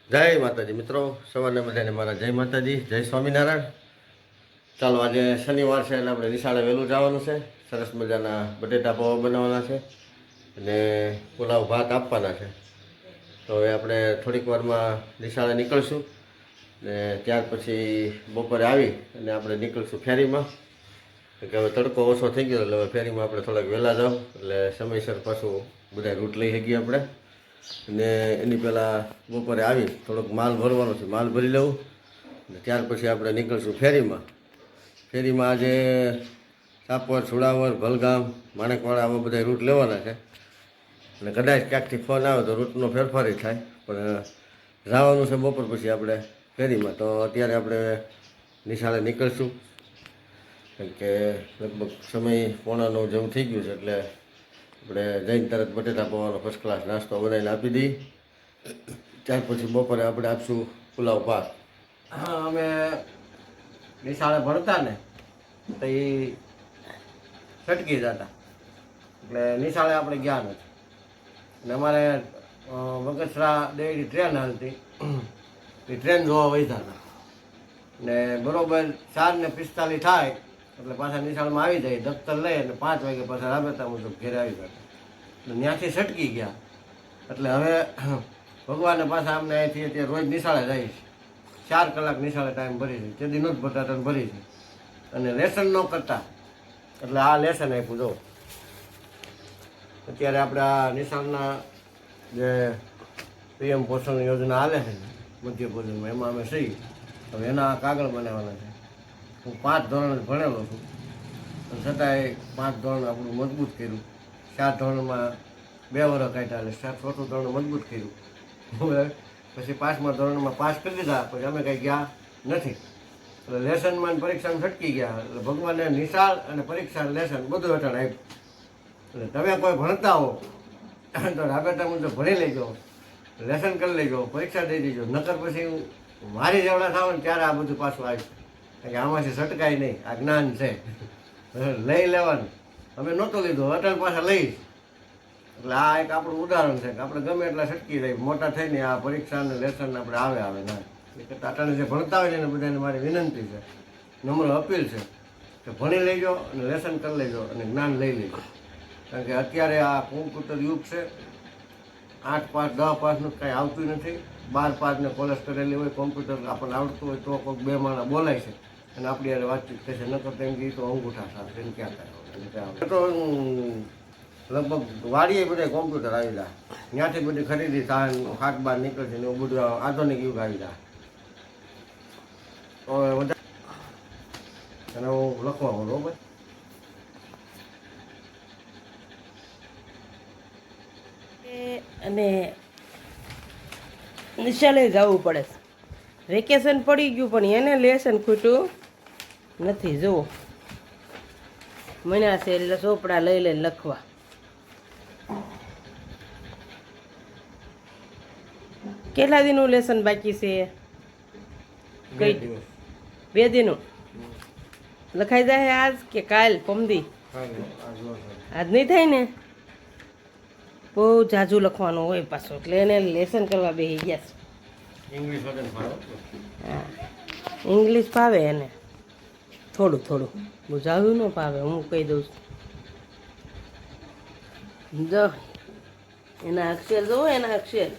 જય માતાજી મિત્રો, સવારને બધાને મારા જય માતાજી, જય સ્વામિનારાયણ. ચાલો, આજે શનિવાર છે એટલે આપણે નિશાળે વહેલું જવાનું છે. સરસ મજાના બટેટા પૌવા બનાવવાના છે અને પુલાવ ભાત આપવાના છે. તો હવે આપણે થોડીક વારમાં નિશાળે નીકળશું ને ત્યાર પછી બપોરે આવી અને આપણે નીકળશું ફેરીમાં. કે હવે તડકો ઓછો થઈ ગયો એટલે હવે ફેરીમાં આપણે થોડાક વહેલા જાવ એટલે સમયસર પાછું બધા રૂટ લઈ શકીએ આપણે. ને એની પહેલાં બપોરે આવી થોડોક માલ ભરવાનો છે, માલ ભરી લઉં ને ત્યાર પછી આપણે નીકળશું ફેરીમાં. ફેરીમાં આજે સાપર, સુડાવર, ભલગામ, માણેકવાડા આવા બધા રૂટ લેવાના છે અને કદાચ ક્યાંકથી ફોન આવે તો રૂટનો ફેરફાર થાય, પણ જવાનું છે બપોર પછી આપણે ફેરીમાં. તો અત્યારે આપણે નિશાળે નીકળશું કેમ કે લગભગ સમય 8:45 જેવું થઈ ગયું છે એટલે આપણે જઈને તરત બટેટા પૌવાનો ફર્સ્ટ ક્લાસ નાસ્તો બનાવીને આપી દઈએ. ત્યાર પછી બપોરે આપણે આપશું પુલાવ ભાત. હા, અમે નિશાળે ભણતા ને તો એ છટકી જતા એટલે નિશાળે આપણે ગયા નથી. અને અમારે બગસરા ડેરી ટ્રેન હાલતી, એ ટ્રેન જોવા વહીતા હતા ને બરાબર 4:45 થાય એટલે પાછા નિશાળમાં આવી જાય, દફતર લઈ અને 5 વાગે પાછા રાબેતા મુજબ ઘેર આવી જતા. ત્યાંથી છટકી ગયા એટલે હવે ભગવાને પાછા અમને અહીંથી અત્યારે રોજ નિશાળે જાય છે. 4 કલાક નિશાળે ટાઈમ ભરી છે, તે દિનો જ બટાટાને ભરી છે અને લેસન ન કરતા એટલે આ લેસન આપ્યું. જો અત્યારે આપણે આ નિશાળના જે પીએમ પોષણ યોજના હાલે છે મધ્ય ભોજનમાં, એમાં અમે સહી હવે એના કાગળ બનાવવાના છે. હું 5 ધોરણ ભણેલો છું પણ છતાંય 5 ધોરણ આપણું મજબૂત કર્યું. 4 ધોરણમાં 2 વર્ષ કાઢ્યા એટલે 4થું ધોરણ મજબૂત કર્યું. પછી 5મા ધોરણમાં પાસ કરી દીધા, પછી અમે કંઈ ગયા નથી એટલે લેસનમાં પરીક્ષામાં છટકી ગયા. એટલે ભગવાને નિશાળ અને પરીક્ષા લેસન બધું હેઠળ આપ્યું. એટલે તમે કોઈ ભણતા હો તો રાબેતા મુજબ ભણી લેજો, લેસન કરી લેજો, પરીક્ષા દઈ દેજો, નકર પછી મારી જેવડા થાવ ને ત્યારે આ બધું પાછું આવ્યું. કારણ કે આમાંથી છટકાય નહીં, આ જ્ઞાન છે, લઈ લેવાનું. અમે નહોતું લીધું, અટલ પાછા લઈશ. એટલે આ એક આપણું ઉદાહરણ છે કે આપણે ગમે એટલા છટકી રહી મોટા થઈને આ પરીક્ષા અને લેસન આપણે આવે ના. એટલે ટાટાને જે ભણતા હોય છે ને બધાને મારી વિનંતી છે, નમ્ર અપીલ છે કે ભણી લેજો અને લેસન કરી લેજો અને જ્ઞાન લઈ લેજો. કારણ કે અત્યારે આ કોમ્પ્યુટર યુગ છે. 8 પાસ 10 પાસનું કાંઈ આવતું નથી. 12 પાસને કોલેજ કરેલી હોય, કોમ્પ્યુટર આપણને આવડતું હોય તો કોઈક 2 માણસ બોલાય છે અને આપણી યારે વાતચીત થશે. નકર તેમ કે તો અંગૂઠા સાથે એને ક્યાં થાય. તો લગભગ વાડીએ બધા કોમ્પ્યુટર આવી જાય, ત્યાંથી બધી ખરીદી થાય, હાથ બહાર નીકળશે ને એવું બધું આધુનિક યુગ આવી જાય. તો વધારે અને હું લખવા બરોબર અને નિશાળે જવું પડે. વેકેશન પડી ગયું પણ એને લેસન ખૂટ્યું નથી. જુઓ મહિના છે એટલે ચોપડા લઈ લઈને લખવા. કેટલા દિનનું લેસન બાકી છે? 2 દિનનું લખાઈ જાય આજ કે કાલ પમદી? આજ નહીં થાય ને, બહુ જાજુ લખવાનું હોય પાછું એટલે એને લેસન કરવા બેસી ગયા છે. હા, ઇંગ્લિશ ફાવે એને થોડું થોડું, બહુ જાજુ ન ફાવે. હું કહી દઉં છું, જો એના અક્ષર જોવો, એના અક્ષર